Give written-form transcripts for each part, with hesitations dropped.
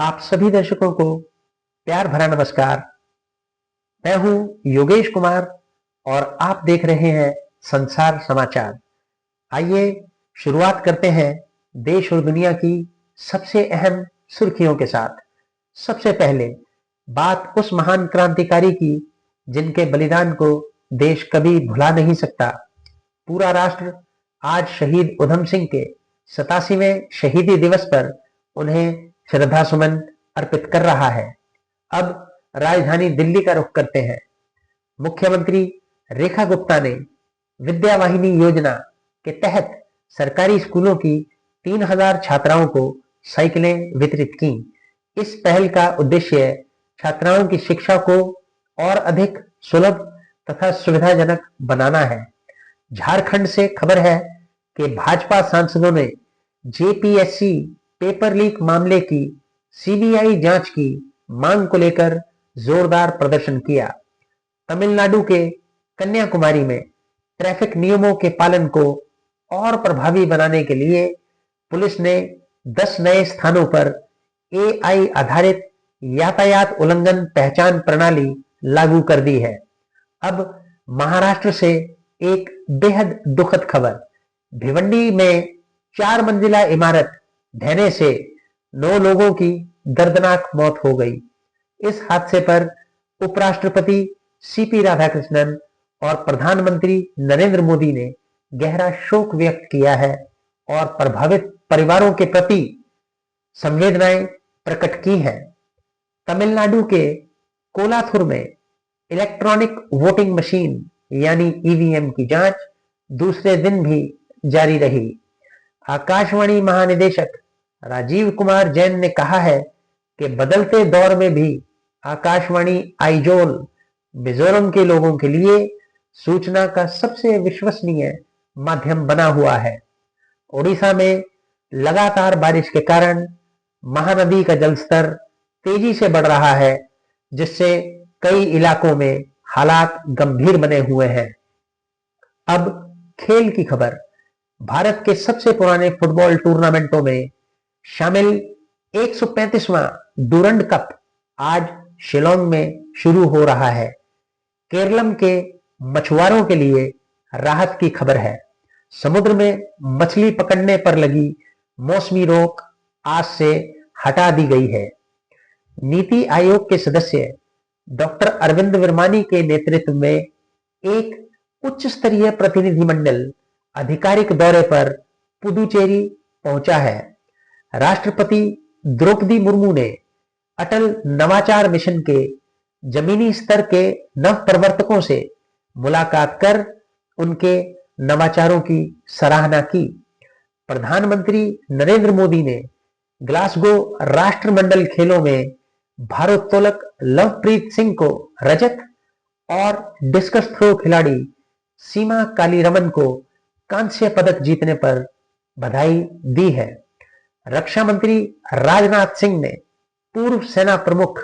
आप सभी दर्शकों को प्यार भरा नमस्कार। मैं हूं योगेश कुमार और आप देख रहे हैं संसार समाचार। आइए शुरुआत करते हैं देश और दुनिया की सबसे अहम सुर्खियों के साथ। सबसे पहले बात उस महान क्रांतिकारी की जिनके बलिदान को देश कभी भुला नहीं सकता। पूरा राष्ट्र आज शहीद उधम सिंह के 87वें शहीदी दिवस पर उन्हें श्रद्धा सुमन अर्पित कर रहा है। अब राजधानी दिल्ली का रुख करते हैं। मुख्यमंत्री रेखा गुप्ता ने विद्या वाहिनी योजना के तहत सरकारी स्कूलों की 3000 छात्राओं को साइकिलें वितरित की। इस पहल का उद्देश्य छात्राओं की शिक्षा को और अधिक सुलभ तथा सुविधाजनक बनाना है। झारखंड से खबर है कि भाजपा सांसदों ने जेपीएससी पेपर लीक मामले की सीबीआई जांच की मांग को लेकर जोरदार प्रदर्शन किया। तमिलनाडु के कन्याकुमारी में ट्रैफिक नियमों के पालन को और प्रभावी बनाने के लिए पुलिस ने 10 नए स्थानों पर एआई आधारित यातायात उल्लंघन पहचान प्रणाली लागू कर दी है। अब महाराष्ट्र से एक बेहद दुखद खबर। भिवंडी में 4 मंजिला इमारत ढहने से 9 लोगों की दर्दनाक मौत हो गई। इस हादसे पर उपराष्ट्रपति सीपी राधाकृष्णन और प्रधानमंत्री नरेंद्र मोदी ने गहरा शोक व्यक्त किया है और प्रभावित परिवारों के प्रति संवेदनाएं प्रकट की हैं। तमिलनाडु के कोलाथुर में इलेक्ट्रॉनिक वोटिंग मशीन यानी ईवीएम की जांच दूसरे दिन भी जारी रही। आकाशवाणी महानिदेशक राजीव कुमार जैन ने कहा है कि बदलते दौर में भी आकाशवाणी आइजोल मिजोरम के लोगों के लिए सूचना का सबसे विश्वसनीय माध्यम बना हुआ है। ओडिशा में लगातार बारिश के कारण महानदी का जलस्तर तेजी से बढ़ रहा है, जिससे कई इलाकों में हालात गंभीर बने हुए हैं। अब खेल की खबर। भारत के सबसे पुराने फुटबॉल टूर्नामेंटों में शामिल 135वां डूरंड कप आज शिलोंग में शुरू हो रहा है। केरलम के मछुआरों के लिए राहत की खबर है। समुद्र में मछली पकड़ने पर लगी मौसमी रोक आज से हटा दी गई है। नीति आयोग के सदस्य डॉक्टर अरविंद विरमानी के नेतृत्व में एक उच्च स्तरीय प्रतिनिधिमंडल आधिकारिक दौरे पर पुदुचेरी पहुंचा है। राष्ट्रपति द्रौपदी मुर्मू ने अटल नवाचार मिशन के जमीनी स्तर के नव प्रवर्तकों से मुलाकात कर उनके नवाचारों की सराहना की। प्रधानमंत्री नरेंद्र मोदी ने ग्लासगो राष्ट्रमंडल खेलों में भारोत्तोलक लवप्रीत सिंह को रजत और डिस्कस थ्रो खिलाड़ी सीमा कालीरमन को कांस्य पदक जीतने पर बधाई दी है। रक्षा मंत्री राजनाथ सिंह ने पूर्व सेना प्रमुख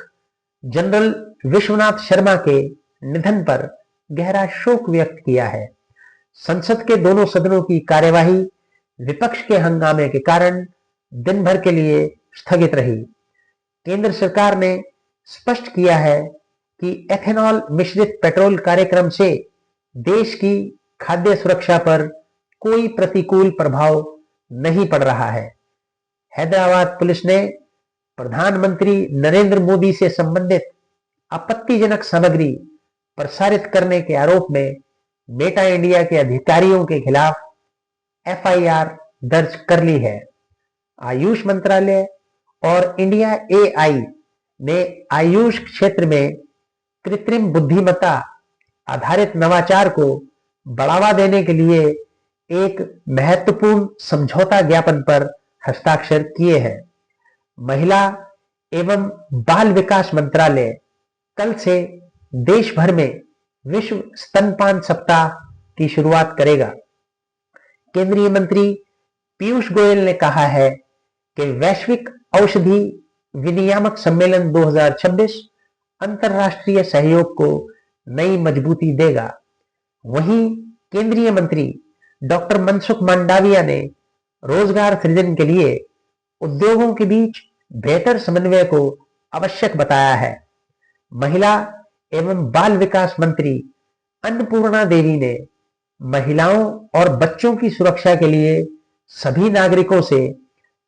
जनरल विश्वनाथ शर्मा के निधन पर गहरा शोक व्यक्त किया है। संसद के दोनों सदनों की कार्यवाही विपक्ष के हंगामे के कारण दिन भर के लिए स्थगित रही। केंद्र सरकार ने स्पष्ट किया है कि एथेनॉल मिश्रित पेट्रोल कार्यक्रम से देश की खाद्य सुरक्षा पर कोई प्रतिकूल प्रभाव नहीं पड़ रहा है। हैदराबाद पुलिस ने प्रधानमंत्री नरेंद्र मोदी से संबंधित आपत्तिजनक सामग्री प्रसारित करने के आरोप में मेटा इंडिया के अधिकारियों के खिलाफ एफआईआर दर्ज कर ली है। आयुष मंत्रालय और इंडिया एआई ने आयुष क्षेत्र में कृत्रिम बुद्धिमत्ता आधारित नवाचार को बढ़ावा देने के लिए एक महत्वपूर्ण समझौता ज्ञापन पर हस्ताक्षर किए हैं। महिला एवं बाल विकास मंत्रालय कल से देश भर में विश्व स्तनपान सप्ताह की शुरुआत करेगा। केंद्रीय मंत्री पीयूष गोयल ने कहा है कि वैश्विक औषधि विनियामक सम्मेलन 2026 अंतरराष्ट्रीय सहयोग को नई मजबूती देगा। वहीं केंद्रीय मंत्री डॉक्टर मनसुख मांडविया ने रोजगार सृजन के लिए उद्योगों के बीच बेहतर समन्वय को आवश्यक बताया है। महिला एवं बाल विकास मंत्री अन्नपूर्णा देवी ने महिलाओं और बच्चों की सुरक्षा के लिए सभी नागरिकों से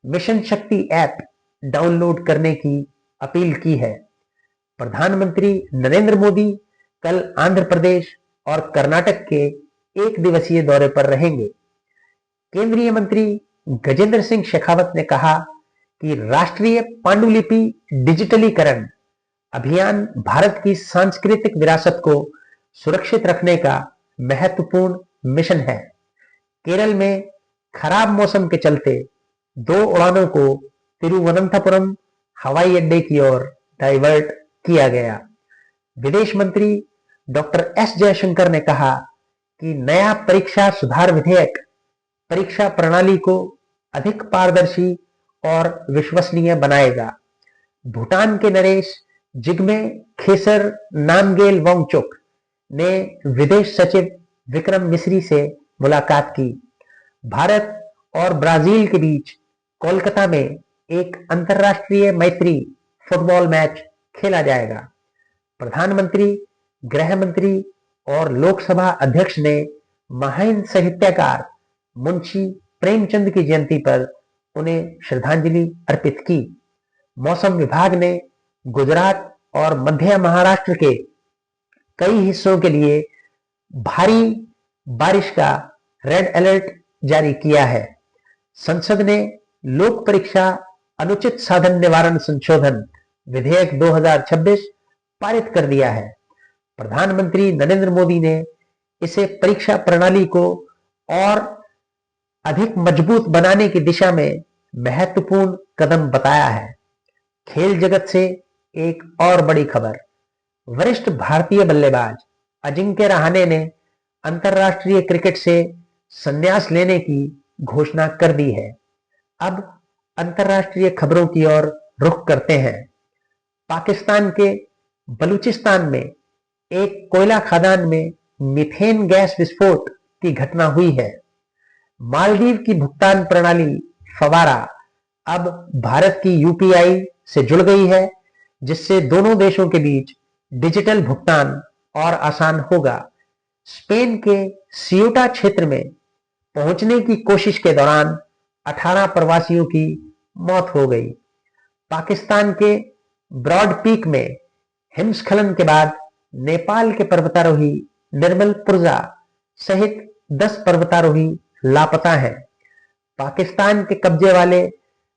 मिशन शक्ति ऐप डाउनलोड करने की अपील की है। प्रधानमंत्री नरेंद्र मोदी कल आंध्र प्रदेश और कर्नाटक के एक दिवसीय दौरे पर रहेंगे। केंद्रीय मंत्री गजेंद्र सिंह शेखावत ने कहा कि राष्ट्रीय पांडुलिपि डिजिटलीकरण अभियान भारत की सांस्कृतिक विरासत को सुरक्षित रखने का महत्वपूर्ण मिशन है। केरल में खराब मौसम के चलते 2 उड़ानों को तिरुवनंतपुरम हवाई अड्डे की ओर डाइवर्ट किया गया। विदेश मंत्री डॉक्टर एस जयशंकर ने कहा कि नया परीक्षा सुधार विधेयक परीक्षा प्रणाली को अधिक पारदर्शी और विश्वसनीय बनाएगा। भूटान के नरेश जिग्मे खेसर नामगेल वांगचुक ने विदेश सचिव विक्रम मिस्री से मुलाकात की। भारत और ब्राजील के बीच कोलकाता में एक अंतर्राष्ट्रीय मैत्री फुटबॉल मैच खेला जाएगा। प्रधानमंत्री, गृह मंत्री और लोकसभा अध्यक्ष ने महान साहित्यकार मुंशी प्रेमचंद की जयंती पर उन्हें श्रद्धांजलि अर्पित की। मौसम विभाग ने गुजरात और मध्य महाराष्ट्र के कई हिस्सों के लिए भारी बारिश का रेड अलर्ट जारी किया है। संसद ने लोक परीक्षा अनुचित साधन निवारण संशोधन विधेयक 2026 पारित कर दिया है। प्रधानमंत्री नरेंद्र मोदी ने इसे परीक्षा प्रणाली को और अधिक मजबूत बनाने की दिशा में महत्वपूर्ण कदम बताया है। खेल जगत से एक और बड़ी खबर। वरिष्ठ भारतीय बल्लेबाज अजिंक्य रहाणे ने अंतर्राष्ट्रीय क्रिकेट से संन्यास लेने की घोषणा कर दी है। अब अंतर्राष्ट्रीय खबरों की ओर रुख करते हैं। पाकिस्तान के बलूचिस्तान में एक कोयला खदान में मीथेन गैस विस्फोट की घटना हुई है। मालदीव की भुगतान प्रणाली फवारा अब भारत की यूपीआई से जुड़ गई है, जिससे दोनों देशों के बीच डिजिटल भुगतान और आसान होगा। स्पेन के सियूटा क्षेत्र में पहुंचने की कोशिश के दौरान 18 प्रवासियों की मौत हो गई। पाकिस्तान के ब्रॉड पीक में हिमस्खलन के बाद नेपाल के पर्वतारोही निर्मल पुरजा सहित 10 पर्वतारोही लापता हैं। पाकिस्तान के कब्जे वाले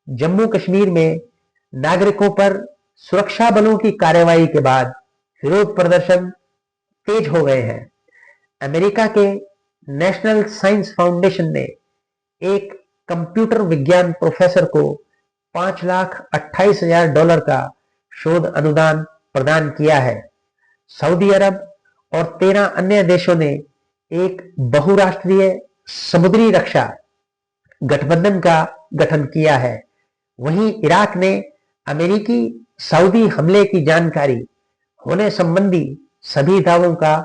जम्मू कश्मीर में नागरिकों पर सुरक्षा बलों की कार्रवाई के बाद विरोध प्रदर्शन तेज हो गए हैं। अमेरिका के नेशनल साइंस फाउंडेशन ने एक कंप्यूटर विज्ञान प्रोफेसर को $5,28,000 का शोध अनुदान प्रदान किया है। सऊदी अरब और 13 अन्य देशों ने एक बहुराष्ट्रीय समुद्री रक्षा गठबंधन का गठन किया है। वहीं इराक ने अमेरिकी सऊदी हमले की जानकारी होने संबंधी सभी दावों का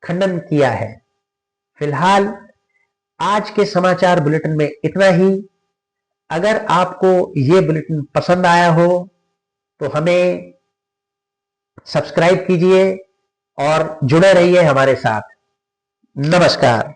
खंडन किया है। फिलहाल आज के समाचार बुलेटिन में इतना ही। अगर आपको ये बुलेटिन पसंद आया हो तो हमें सब्सक्राइब कीजिए और जुड़े रहिए हमारे साथ। नमस्कार।